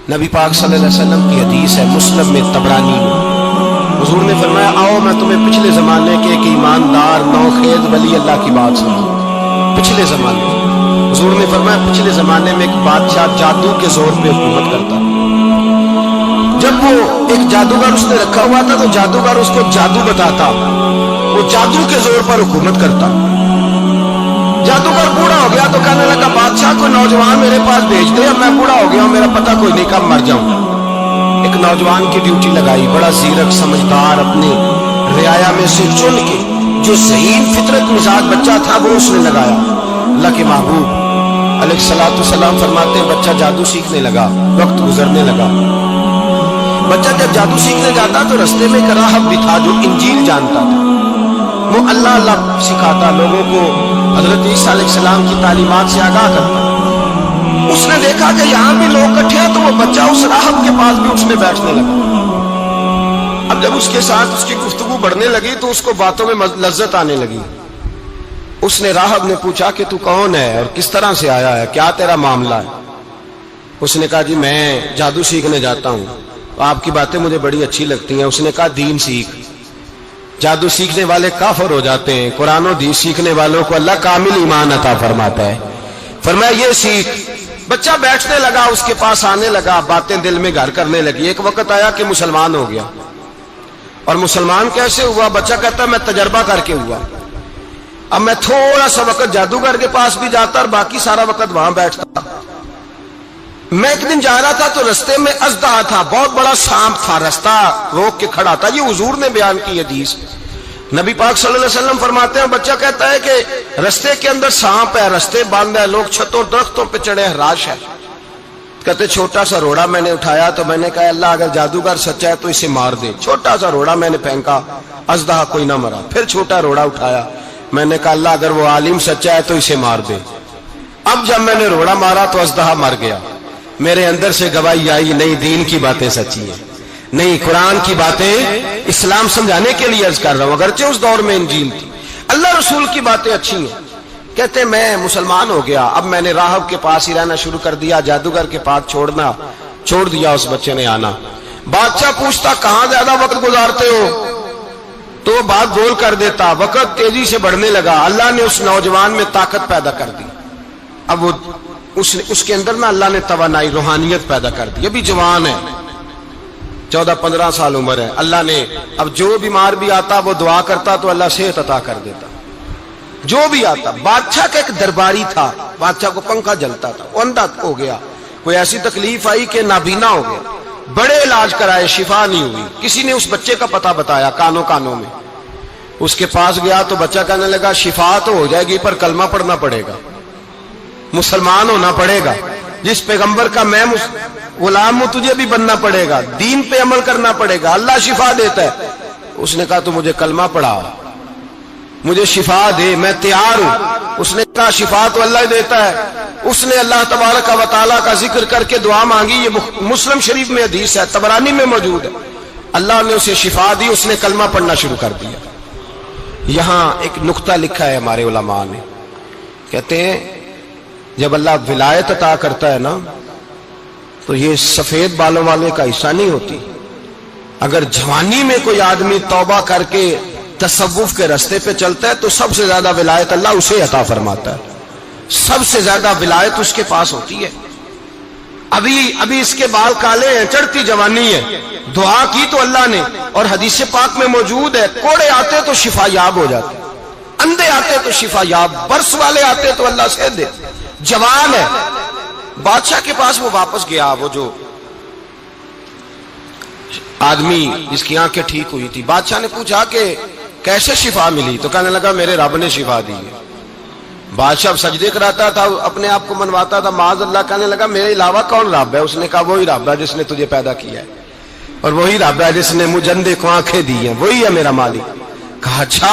نبی پاک صلی اللہ علیہ وسلم کی حدیث ہے مسلم میں طبرانی میں، حضور نے فرمایا آؤ میں تمہیں پچھلے زمانے کے ایک ایماندار نوخیز ولی اللہ کی بات سناؤں۔ پچھلے زمانے حضور نے فرمایا پچھلے زمانے میں ایک بادشاہ جادو کے زور پہ حکومت کرتا، جب وہ ایک جادوگر اس نے رکھا ہوا تھا تو جادوگر اس کو جادو بتاتا، وہ جادو کے زور پر حکومت کرتا۔ جادوگر بوڑھا ہو گیا تو کہنے لگا بادشاہ کوئی نوجوان میرے پاس بھیج دے، اب میں بوڑھا ہو گیا ہوں، میرا پتہ کوئی نہیں کب مر جاؤں۔ ایک نوجوان کی ڈیوٹی لگائی، بڑا زیرک سمجھدار اپنی رعایا میں سے چن کے جو ذہین فطرت مزاج بچہ تھا وہ اس نے لگایا۔ اللہ کے محبوب علیہ الصلوۃ والسلام فرماتے ہیں بچہ جادو سیکھنے لگا، وقت گزرنے لگا۔ بچہ جب جادو سیکھنے جاتا تو رستے میں ایک راہب بھی تھا جو انجیل جانتا تھا، وہ اللہ اللہ سکھاتا، لوگوں کو حضرت عیسیٰ علیہ السلام کی تعلیمات سے آگاہ کرتا۔ اس نے دیکھا کہ یہاں بھی لوگ اکٹھے ہیں تو وہ بچہ اس راہب کے پاس بھی اٹھنے بیٹھنے لگا۔ اب جب اس کے ساتھ اس کی گفتگو بڑھنے لگی تو اس کو باتوں میں لذت آنے لگی۔ اس نے راہب نے پوچھا کہ تو کون ہے اور کس طرح سے آیا ہے، کیا تیرا معاملہ ہے؟ اس نے کہا جی میں جادو سیکھنے جاتا ہوں، آپ کی باتیں مجھے بڑی اچھی لگتی ہیں۔ اس نے کہا دین سیکھ، جادو سیکھنے والے کافر ہو جاتے ہیں، قرآن و حدیث سیکھنے والوں کو اللہ کامل ایمان عطا فرماتا ہے۔ فرمایا یہ سیکھ۔ بچہ بیٹھنے لگا، اس کے پاس آنے لگا، باتیں دل میں گھر کرنے لگی۔ ایک وقت آیا کہ مسلمان ہو گیا، اور مسلمان کیسے ہوا؟ بچہ کہتا میں تجربہ کر کے ہوا۔ اب میں تھوڑا سا وقت جادوگر کے پاس بھی جاتا اور باقی سارا وقت وہاں بیٹھتا۔ میں ایک دن جا رہا تھا تو رستے میں اژدہا تھا، بہت بڑا سانپ تھا، رستہ روک کے کھڑا تھا۔ یہ حضور نے بیان کی حدیث، نبی پاک صلی اللہ علیہ وسلم فرماتے ہیں بچہ کہتا ہے کہ رستے کے اندر سانپ ہے، رستے بند ہے، لوگ چھتوں درختوں پہ چڑھے، ہراش ہے۔ کہتے چھوٹا سا روڑا میں نے اٹھایا تو میں نے کہا اللہ اگر جادوگر سچا ہے تو اسے مار دے۔ چھوٹا سا روڑا میں نے پھینکا، اژدہا کوئی نہ مرا۔ پھر چھوٹا روڑا اٹھایا، میں نے کہا اللہ اگر وہ عالم سچا ہے تو اسے مار دے۔ اب جب میں نے روڑا مارا تو اژدہا مر گیا۔ میرے اندر سے گواہی آئی نہیں دین کی باتیں سچی ہیں، نہیں قرآن کی باتیں اسلام سمجھانے کے لیے عرض کر رہا ہوں، اگرچہ اس دور میں انجیل تھی، اللہ رسول کی باتیں اچھی ہیں۔ کہتے میں مسلمان ہو گیا، اب میں نے راہب کے پاس ہی رہنا شروع کر دیا، جادوگر کے پاس چھوڑ دیا اس بچے نے آنا۔ بادشاہ پوچھتا کہاں زیادہ وقت گزارتے ہو تو وہ بات گول کر دیتا، وقت تیزی سے بڑھنے لگا۔ اللہ نے اس نوجوان میں طاقت پیدا کر دی، اب وہ اس کے اندر نا اللہ نے توانائی روحانیت پیدا کر دی، ابھی جوان ہے، 14-15 سال عمر ہے۔ اللہ نے اب جو بیمار بھی آتا وہ دعا کرتا تو اللہ صحت عطا کر دیتا، جو بھی آتا۔ بادشاہ کا ایک درباری تھا، بادشاہ کو پنکھا جلتا تھا، وہ اندھا ہو گیا، کوئی ایسی تکلیف آئی کہ نابینا ہو گیا، بڑے علاج کرائے شفا نہیں ہوئی۔ کسی نے اس بچے کا پتہ بتایا کانوں میں، اس کے پاس گیا تو بچہ کہنے لگا شفا تو ہو جائے گی پر کلمہ پڑھنا پڑے گا، مسلمان ہونا پڑے گا، جس پیغمبر کا میں غلام ہوں تجھے بھی بننا پڑے گا، دین پہ عمل کرنا پڑے گا، اللہ شفا دیتا ہے۔ اس نے کہا تو مجھے کلمہ پڑھا، مجھے شفا دے، میں تیار ہوں۔ اس نے کہا شفا تو اللہ ہی دیتا ہے۔ اس نے اللہ تبارک و تعالیٰ کا ذکر کر کے دعا مانگی، یہ مسلم شریف میں حدیث ہے، طبرانی میں موجود ہے۔ اللہ نے اسے شفا دی، اس نے کلمہ پڑھنا شروع کر دیا۔ یہاں ایک نقطہ لکھا ہے ہمارے علماء نے، کہتے ہیں جب اللہ ولایت عطا کرتا ہے نا تو یہ سفید بالوں والے کا حصہ نہیں ہوتی۔ اگر جوانی میں کوئی آدمی توبہ کر کے تصوف کے راستے پہ چلتا ہے تو سب سے زیادہ ولایت اللہ اسے عطا فرماتا ہے، سب سے زیادہ ولایت اس کے پاس ہوتی ہے۔ ابھی اس کے بال کالے ہیں، چڑھتی جوانی ہے، دعا کی تو اللہ نے، اور حدیث پاک میں موجود ہے کوڑے آتے تو شفا یاب ہو جاتے، اندھے آتے تو شفا یاب، برس والے آتے تو اللہ سے دے۔ جوان ہے، بادشاہ کے پاس وہ واپس گیا، وہ جو آدمی جس کی آنکھیں ٹھیک ہوئی تھی۔ بادشاہ نے پوچھا کہ کیسے شفا ملی؟ تو کہنے لگا میرے رب نے شفا دی ہے۔ بادشاہ سجدے کراتا تھا، اپنے آپ کو منواتا تھا، معاذ اللہ، کہنے لگا میرے علاوہ کون رب ہے؟ اس نے کہا وہی رب ہے جس نے تجھے پیدا کیا ہے، اور وہی رب ہے جس نے مجھے اندھے کو آنکھیں دی ہیں، وہی ہے میرا مالک۔ کہا اچھا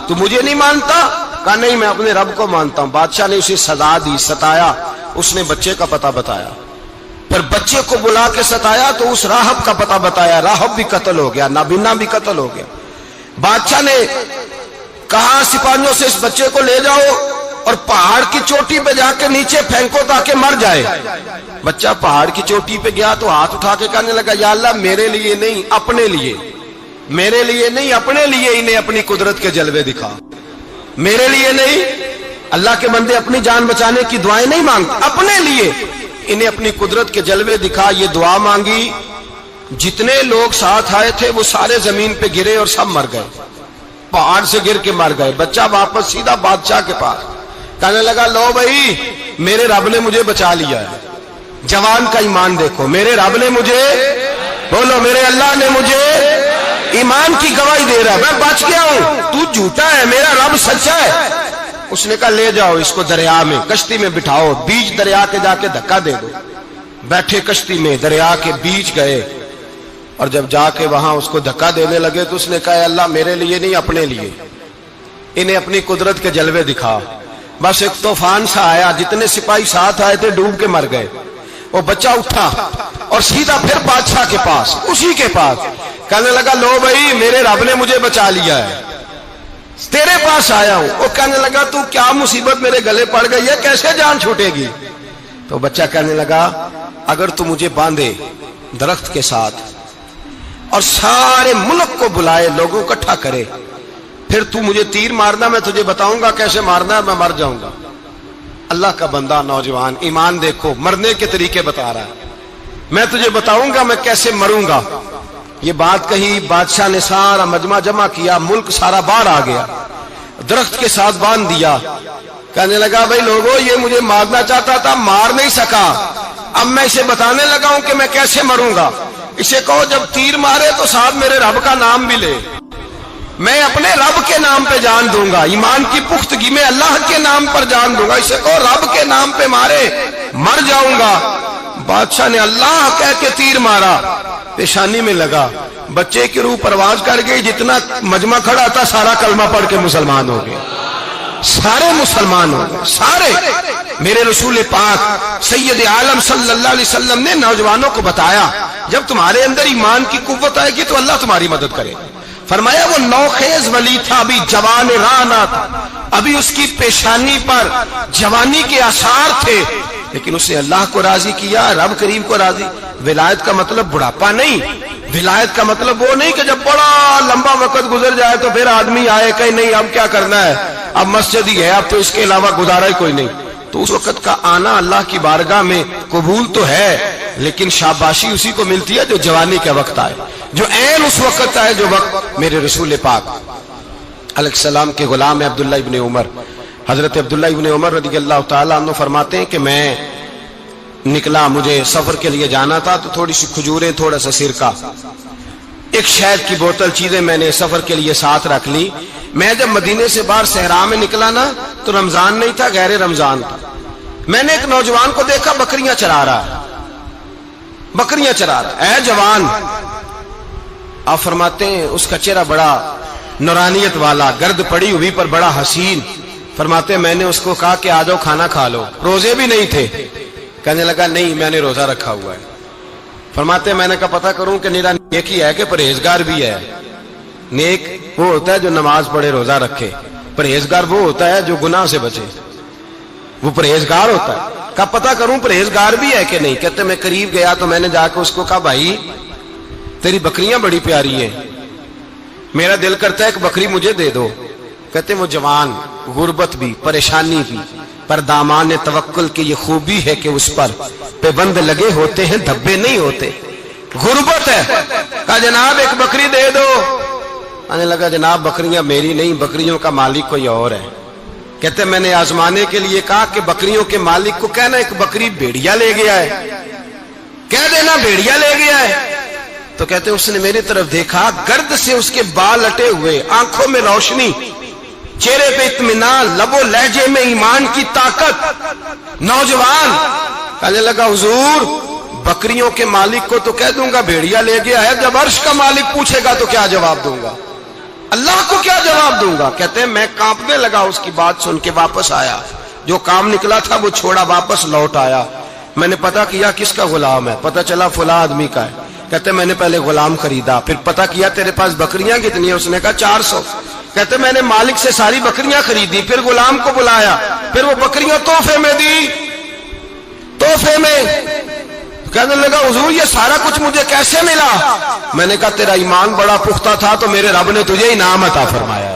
تو مجھے نہیں مانتا؟ کہا نہیں میں اپنے رب کو مانتا ہوں۔ بادشاہ نے اسے سزا دی، ستایا، اس نے بچے کا پتہ بتایا، پر بچے کو بلا کے ستایا تو اس راہب کا پتہ بتایا، راہب بھی قتل ہو گیا، نابینا بھی قتل ہو گیا۔ بادشاہ نے کہا سپاہیوں سے اس بچے کو لے جاؤ اور پہاڑ کی چوٹی پہ جا کے نیچے پھینکو تاکہ مر جائے. بچہ پہاڑ کی چوٹی پہ گیا تو ہاتھ اٹھا کے کہنے لگا یا اللہ میرے لیے نہیں اپنے لیے، میرے لیے نہیں اپنے لیے انہیں اپنی قدرت کے جلوے دکھا. میرے لیے نہیں، اللہ کے بندے اپنی جان بچانے کی دعائیں نہیں مانگتے، اپنے لیے انہیں اپنی قدرت کے جلوے دکھا. یہ دعا مانگی، جتنے لوگ ساتھ آئے تھے وہ سارے زمین پہ گرے اور سب مر گئے، پہاڑ سے گر کے مر گئے. بچہ واپس سیدھا بادشاہ کے پاس کہنے لگا لو بھائی میرے رب نے مجھے بچا لیا ہے. جوان کا ایمان دیکھو، میرے رب نے مجھے، بولو میرے اللہ نے مجھے ایمان کی گواہی دے رہا ہے، میں بچ گیا ہوں، تو جھوٹا ہے میرا رب سچا ہے. اس نے کہا لے جاؤ اس کو دریا میں، کشتی میں بٹھاؤ، بیچ دریا کے جا کے دھکا دے دو. بیٹھے کشتی میں، دریا کے بیچ گئے، اور جب جا کے وہاں اس کو دھکا دینے لگے تو اس نے کہا اللہ میرے لیے نہیں اپنے لیے انہیں اپنی قدرت کے جلوے دکھا. بس ایک طوفان سا آیا، جتنے سپاہی ساتھ آئے تھے ڈوب کے مر گئے. وہ بچہ اٹھا اور سیدھا پھر بادشاہ کے پاس، اسی کے پاس کہنے لگا لو بھائی میرے رب نے مجھے بچا لیا ہے، تیرے پاس آیا ہوں. وہ کہنے لگا تو کیا مصیبت میرے گلے پڑ گئی ہے، کیسے جان چھوٹے گی؟ تو بچہ کہنے لگا اگر تو مجھے باندھے درخت کے ساتھ اور سارے ملک کو بلائے، لوگوں کو اکٹھا کرے، پھر تو مجھے تیر مارنا، میں تجھے بتاؤں گا کیسے مارنا ہے، میں مر جاؤں گا. اللہ کا بندہ نوجوان ایمان دیکھو، مرنے کے طریقے بتا رہا ہے، میں تجھے بتاؤں گا میں کیسے مروں گا. یہ بات کہی، بادشاہ نے سارا مجمع جمع کیا، ملک سارا باہر آ گیا، درخت کے ساتھ باندھ دیا. کہنے لگا بھائی لوگوں یہ مجھے مارنا چاہتا تھا، مار نہیں سکا، اب میں اسے بتانے لگا ہوں کہ میں کیسے مروں گا. اسے کہو جب تیر مارے تو ساتھ میرے رب کا نام بھی لے، میں اپنے رب کے نام پہ جان دوں گا، ایمان کی پختگی میں اللہ کے نام پر جان دوں گا. اسے کہو رب کے نام پہ مارے، مر جاؤں گا. بادشاہ نے اللہ کہہ کے تیر مارا، پیشانی میں لگا، بچے کی روح پرواز کر گئی، جتنا مجمع کھڑا تھا سارا کلمہ پڑھ کے مسلمان ہو گئے، سارے مسلمان ہو گئے سارے. میرے رسول پاک سید عالم صلی اللہ علیہ وسلم نے نوجوانوں کو بتایا جب تمہارے اندر ایمان کی قوت آئے گی تو اللہ تمہاری مدد کرے. فرمایا وہ نوخیز ولی تھا، ابھی جوان رانا تھا، ابھی اس کی پیشانی پر جوانی کے آثار تھے، لیکن اس نے اللہ کو راضی کیا، رب کریم کو راضی. ولایت کا مطلب بڑھاپا نہیں، ولایت کا مطلب وہ نہیں کہ جب بڑا لمبا وقت گزر جائے تو پھر آدمی آئے کہ نہیں اب کیا کرنا ہے، اب مسجد ہی ہے، اب تو اس کے علاوہ گزارا ہی کوئی نہیں. تو اس وقت کا آنا اللہ کی بارگاہ میں قبول تو ہے، لیکن شاباشی اسی کو ملتی ہے جو جوانی کے وقت آئے، جو عین اس وقت آئے جو وقت میرے رسول پاک علیہ السلام کے غلام عبداللہ ابن عمر، حضرت عبداللہ ابن عمر رضی اللہ تعالیٰ عنہ فرماتے ہیں کہ میں نکلا، مجھے سفر کے لیے جانا تھا، تو تھوڑی سی کھجوریں، تھوڑا سا سرکہ، ایک شہد کی بوتل، چیزیں میں نے سفر کے لیے ساتھ رکھ لی. میں جب مدینے سے باہر صحرا میں نکلا نا تو رمضان نہیں تھا، غیر رمضان تھا. میں نے ایک نوجوان کو دیکھا بکریاں چرا رہا ہے، بکریاں چرا رہا ہے. اے جوان، آپ فرماتے ہیں اس کا چہرہ بڑا نورانیت والا، گرد پڑی ہوئی پر بڑا حسین. فرماتے ہیں میں نے اس کو کہا کہ آ جاؤ کھانا کھا لو، روزے بھی نہیں تھے. کہنے لگا نہیں میں نے روزہ رکھا ہوا ہے. فرماتے ہیں میں نے کہا پتہ کروں کہ نیرا نیک ہی ہے کہ پرہیزگار بھی ہے. نیک وہ ہوتا ہے جو نماز پڑھے روزہ رکھے، پرہیزگار وہ ہوتا ہے جو گناہ سے بچے، وہ پرہیزگار ہوتا ہے. کہا پتہ کروں پرہیزگار بھی ہے کہ نہیں. کہتے میں قریب گیا تو میں نے جا کے اس کو کہا بھائی تیری بکریاں بڑی پیاری ہیں، میرا دل کرتا ہے ایک بکری مجھے دے دو. کہتے وہ جوان، غربت بھی، پریشانی بھی، پر دامان توکل کی یہ خوبی ہے کہ اس پر پابند لگے ہوتے ہیں، دھبے نہیں ہوتے. غربت ہے. کہا جناب ایک بکری دے دو. آنے لگا جناب بکریاں میری نہیں، بکریوں کا مالک کوئی اور ہے. کہتے میں نے آزمانے کے لیے کہا کہ بکریوں کے مالک کو کہنا ایک بکری بھیڑیا لے گیا ہے، کہہ دینا بھیڑیا لے گیا ہے. تو کہتے اس نے میری طرف دیکھا، گرد سے اس کے بال لٹے ہوئے، آنکھوں میں روشنی، چہرے پہ اطمینان، لب و لہجے میں ایمان کی طاقت. نوجوان کہنے لگا حضور بکریوں کے مالک کو تو کہہ دوں گا بھیڑیا لے گیا ہے، جب عرش کا مالک پوچھے گا تو کیا جواب دوں گا، اللہ کو کیا جواب دوں گا. کہتے ہیں میں کانپنے لگا اس کی بات سن کے، واپس آیا، جو کام نکلا تھا وہ چھوڑا، واپس لوٹ آیا. میں نے پتہ کیا کس کا غلام ہے، پتہ چلا فلاں آدمی کا ہے. کہتے میں نے پہلے غلام خریدا، پھر پتہ کیا تیرے پاس بکریاں کتنی ہیں، اس نے کہا 400. کہتے میں نے مالک سے ساری بکریاں خریدی، پھر غلام کو بلایا، پھر وہ بکریاں تحفے میں دی، تحفے میں۔ کہنے لگا حضور یہ سارا کچھ مجھے کیسے ملا؟ میں نے کہا تیرا ایمان بڑا پختہ تھا تو میرے رب نے تجھے انعام عطا فرمایا ہے۔